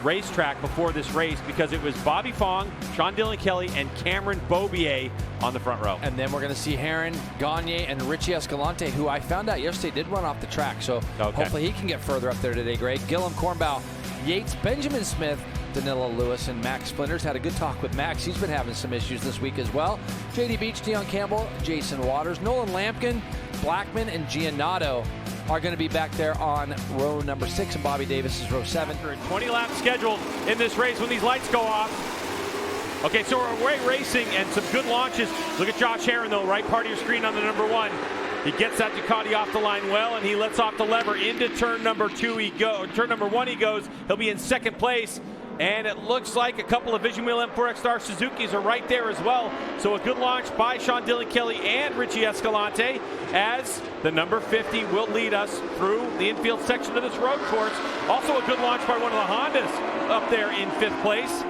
racetrack before this race, because it was Bobby Fong, Sean Dillon Kelly, and Cameron Beaubier on the front row. And then we're going to see Herrin, Gagne, and Richie Escalante, who I found out yesterday did run off the track. So hopefully he can get further up there today, Greg. Gillum, Cornbow, Yates, Benjamin Smith, Danilo Lewis, and Max Splinters. Had a good talk with Max. He's been having some issues this week as well. JD Beach, Deion Campbell, Jason Waters, Nolan Lampkin, Blackman, and Giannato are going to be back there on row number 6, and Bobby Davis is row 7. 20 laps scheduled in this race when these lights go off. Okay, so we're away racing and some good launches. Look at Josh Herrin, though, right part of your screen on the number 1. He gets that Ducati off the line well, and he lets off the lever into turn number 2. Turn number 1 he goes. He'll be in second place. And it looks like a couple of Vision Wheel M4 X-Star Suzukis are right there as well. So a good launch by Sean Dillon Kelly and Richie Escalante, as the number 50 will lead us through the infield section of this road course. Also a good launch by one of the Hondas up there in 5th place.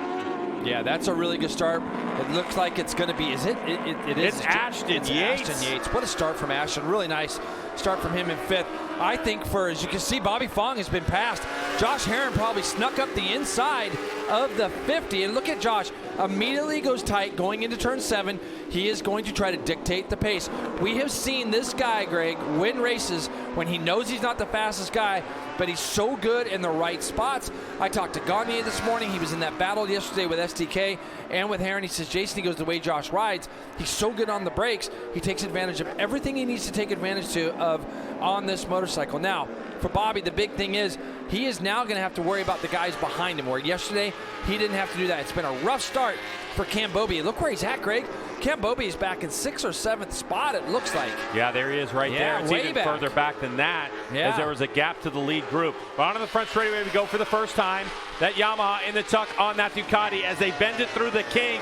Yeah, that's a really good start. It looks like it's going to be, is it? It is. It's Ashton Yates. Ashton Yates. What a start from Ashton. Really nice start from him in 5th. I think as you can see, Bobby Fong has been passed. Josh Herrin probably snuck up the inside of the 50. And look at Josh. Immediately goes tight going into turn 7. He is going to try to dictate the pace. We have seen this guy, Greg, win races when he knows he's not the fastest guy, but he's so good in the right spots. I talked to Gagne this morning. He was in that battle yesterday with SDK and with Herrin. He says, Jason, he goes, the way Josh rides, he's so good on the brakes. He takes advantage of everything he needs to take advantage of on this motorcycle. Now, for Bobby, the big thing is he is now going to have to worry about the guys behind him, where yesterday he didn't have to do that. It's been a rough start for Cam Beaubier. Look where he's at, Greg. Cam Beaubier is back in 6th or 7th spot, it looks like. Yeah, there he is right there. It's even further back than that, as there was a gap to the lead group. But onto the front straightaway we go for the first time. That Yamaha in the tuck on that Ducati as they bend it through the kink.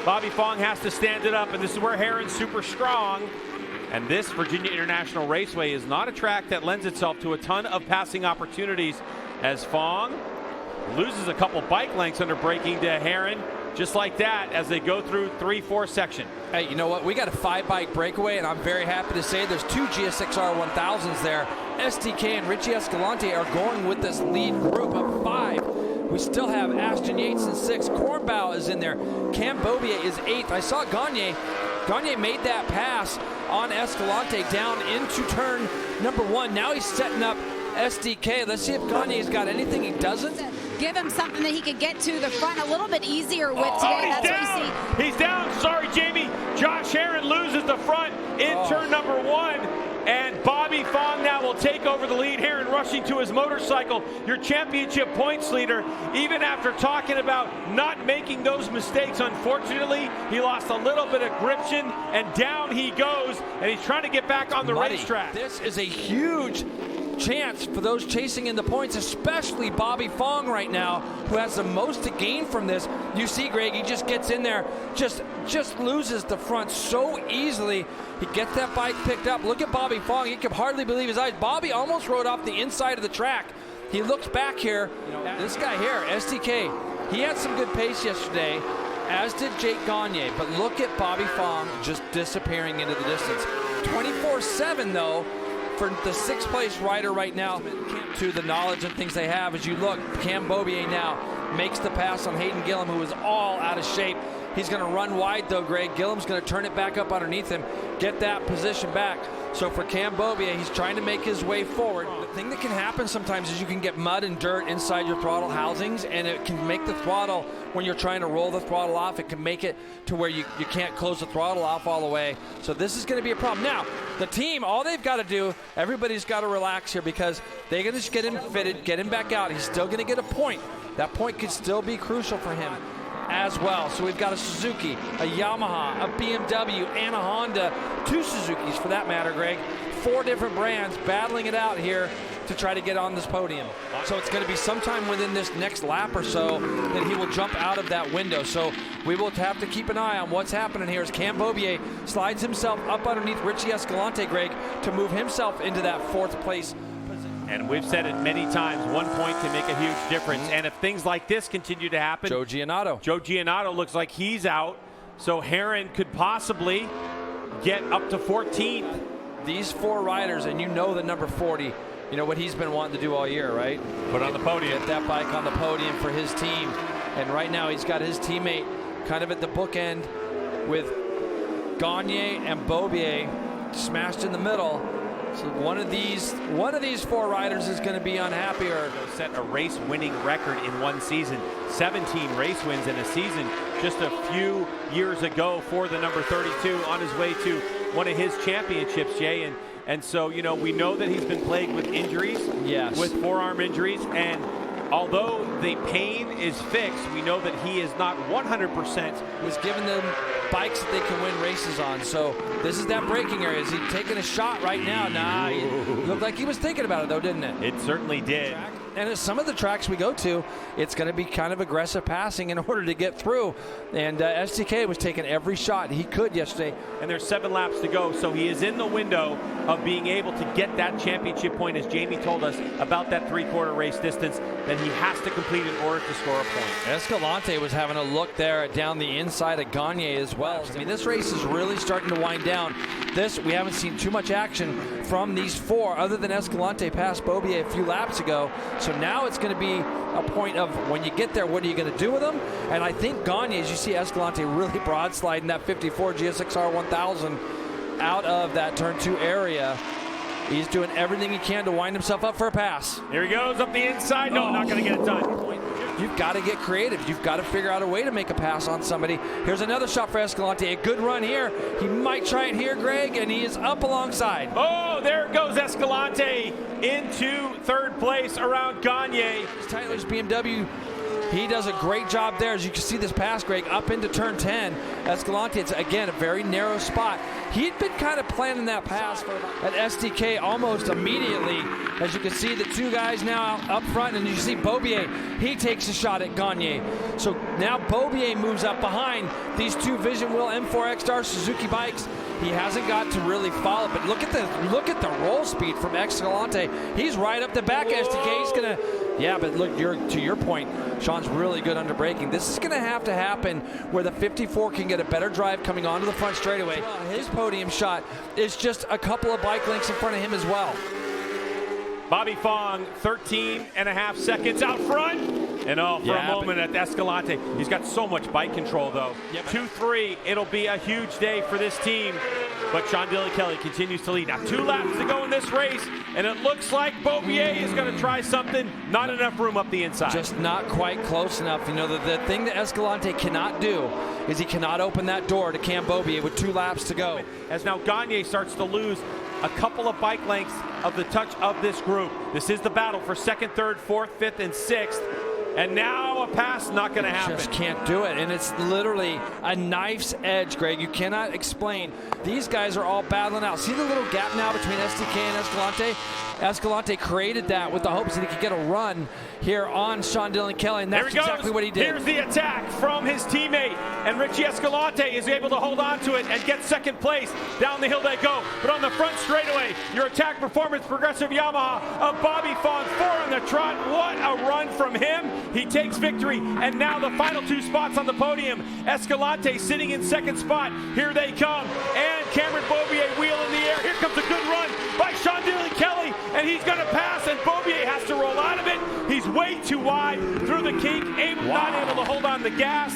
Bobby Fong has to stand it up, and this is where Herrin's super strong. And this Virginia International Raceway is not a track that lends itself to a ton of passing opportunities, as Fong loses a couple bike lengths under braking to Herrin, just like that, as they go through 3-4 section. Hey, you know what? We got a 5-bike breakaway, and I'm very happy to say there's 2 GSX-R 1000s there. SDK and Richie Escalante are going with this lead group of 5. We still have Ashton Yates in 6th. Cornbow is in there. Cam Beaubier is 8th. I saw Gagne. Gagne made that pass on Escalante down into turn number 1. Now he's setting up SDK. Let's see if Gagne's got anything he doesn't. Give him something that he could get to the front a little bit easier with today. That's down. What you see. He's down. Sorry, Jamie. Josh Herrin loses the front in turn number 1. And Bobby Fong now will take over the lead. Herrin rushing to his motorcycle, your championship points leader. Even after talking about not making those mistakes, unfortunately, he lost a little bit of gription, and down he goes, and he's trying to get back on the racetrack. This is a huge chance for those chasing in the points, especially Bobby Fong right now, who has the most to gain from this. You see, Greg, he just gets in there, just loses the front so easily. He gets that bike picked up. Look at Bobby Fong. He can hardly believe his eyes. Bobby almost rode off the inside of the track. He looks back here. This guy here, SDK, he had some good pace yesterday, as did Jake Gagne. But look at Bobby Fong just disappearing into the distance. 24/7, though, for the 6th place rider right now, to the knowledge and things they have. As you look, Cam Beaubier now makes the pass on Hayden Gillum, who is all out of shape. He's going to run wide, though, Greg. Gillum's going to turn it back up underneath him, get that position back. So for Cam Beaubier, he's trying to make his way forward. The thing that can happen sometimes is you can get mud and dirt inside your throttle housings, and it can make the throttle, when you're trying to roll the throttle off, it can make it to where you can't close the throttle off all the way. So this is going to be a problem. Now, the team, all they've got to do, everybody's got to relax here, because they're going to just get him fitted, get him back out. He's still going to get a point. That point could still be crucial for him as well. So we've got a Suzuki, a Yamaha, a BMW, and a Honda. 2 Suzukis for that matter, Greg. 4 different brands battling it out here to try to get on this podium. So it's going to be sometime within this next lap or so that he will jump out of that window. So we will have to keep an eye on what's happening here as Cam Beaubier slides himself up underneath Richie Escalante, Greg, to move himself into that 4th place. And we've said it many times, 1 point can make a huge difference. And if things like this continue to happen, Joe Giannato looks like he's out. So Herrin could possibly get up to 14th. These 4 riders, and you know the number 40, you know what he's been wanting to do all year, right? Put on the podium. Get that bike on the podium for his team. And right now he's got his teammate kind of at the bookend with Gagne and Beaubier smashed in the middle. So one of these four riders is going to be unhappy or set a race-winning record in one season. 17 race wins in a season just a few years ago for the number 32 on his way to one of his championships, Jay. And so, you know, we know that he's been plagued with injuries, yes, with forearm injuries. And although the pain is fixed, we know that he is not 100%. Was giving them bikes that they can win races on. So this is that braking area. Is he taking a shot right now? Nah, it looked like he was thinking about it though, didn't it? It certainly did. And at some of the tracks we go to, it's going to be kind of aggressive passing in order to get through. And STK was taking every shot he could yesterday. And there's 7 laps to go, so he is in the window of being able to get that championship point, as Jamie told us about that 3/4 race distance that he has to complete in order to score a point. Escalante was having a look there down the inside of Gagne as well. I mean, this race is really starting to wind down. We haven't seen too much action from these four, other than Escalante passed Beaubier a few laps ago. So now it's going to be a point of when you get there, what are you going to do with them? And I think Gagne, as you see Escalante really broad sliding that 54 GSXR 1000 out of that turn 2 area. He's doing everything he can to wind himself up for a pass. Here he goes up the inside. No, not going to get it done. You've got to get creative. You've got to figure out a way to make a pass on somebody. Here's another shot for Escalante. A good run here. He might try it here, Greg, and he is up alongside. Oh, there goes Escalante into 3rd place around Gagne. Tyler's BMW, he does a great job there. As you can see this pass, Greg, up into turn 10. Escalante, it's again a very narrow spot. He'd been kind of planning that pass at SDK almost immediately. As you can see, the 2 guys now up front, and you see Beaubier, he takes a shot at Gagne. So now Beaubier moves up behind these 2 Vision Wheel M4 X-Star Suzuki bikes. He hasn't got to really follow, but look at the roll speed from Escalante. He's right up the back of SDK. He's gonna, yeah, but look, to your point, Sean's really good under braking. This is gonna have to happen where the 54 can get a better drive coming onto the front straightaway. His podium shot is just a couple of bike lengths in front of him as well. Bobby Fong, 13.5 seconds out front. And a moment at Escalante. He's got so much bike control, though. 2-3, it'll be a huge day for this team. But Sean Dillon Kelly continues to lead. Now 2 laps to go in this race, and it looks like Beaubier is going to try something. Not enough room up the inside. Just not quite close enough. You know, the thing that Escalante cannot do is he cannot open that door to Cam Beaubier with 2 laps to go. As now Gagne starts to lose a couple of bike lengths of the touch of this group. This is the battle for 2nd, 3rd, 4th, 5th, and 6th. And now a pass not going to happen. Just can't do it. And it's literally a knife's edge, Greg. You cannot explain. These guys are all battling out. See the little gap now between SDK and Escalante? Escalante created that with the hopes that he could get a run here on Sean Dillon Kelly, and that's exactly what he did. Here's the attack from his teammate, and Richie Escalante is able to hold on to it and get 2nd place. Down the hill they go, but on the front straightaway, your attack performance progressive Yamaha of Bobby Fong, 4 on the trot. What a run from him. He takes victory, and now the final 2 spots on the podium. Escalante sitting in 2nd spot. Here they come, and Cameron Beaubier wheel in the air. Here comes a good run by Sean Dillon Kelly, and he's going to pass, and Beaubier has to roll out of it. He's way too wide through the kink, not able to hold on the gas,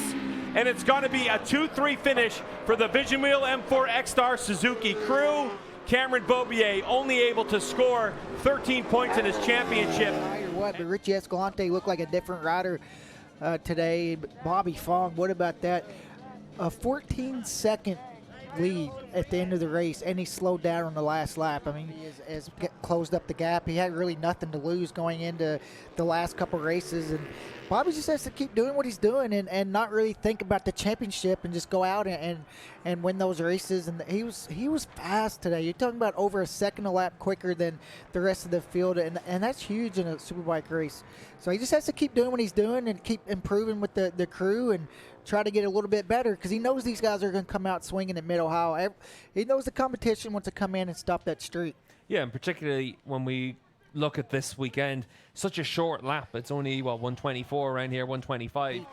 and it's going to be a 2-3 finish for the Vision Wheel M4 X-Star Suzuki crew. Cameron Beaubier only able to score 13 points in his championship. But Richie Escalante looked like a different rider today. Bobby Fong, what about that? A 14-second lead at the end of the race, and he slowed down on the last lap. I mean, he has closed up the gap. He had really nothing to lose going into the last couple races, and Bobby just has to keep doing what he's doing and not really think about the championship and just go out and win those races. And he was fast today. You're talking about over a second a lap quicker than the rest of the field, and that's huge in a Superbike race. So he just has to keep doing what he's doing and keep improving with the crew and try to get a little bit better, because he knows these guys are going to come out swinging at Mid-Ohio. He knows the competition wants to come in and stop that streak. Yeah, and particularly when we look at this weekend, such a short lap. It's only, 124 around here, 125.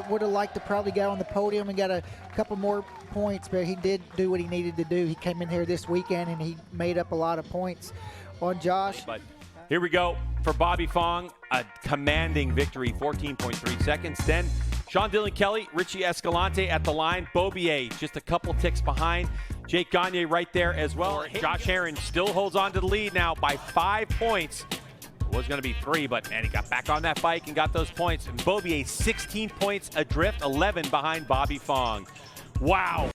Would have liked to probably get on the podium and got a couple more points, but he did do what he needed to do. He came in here this weekend and he made up a lot of points on Josh. But Here we go for Bobby Fong, a commanding victory, 14.3 seconds. Then Sean Dillon Kelly, Richie Escalante at the line. Beaubier just a couple ticks behind. Jake Gagne right there as well. Josh Herron still holds on to the lead now by 5 points. It was going to be 3, but man, he got back on that bike and got those points. And Beaubier 16 points adrift, 11 behind Bobby Fong. Wow,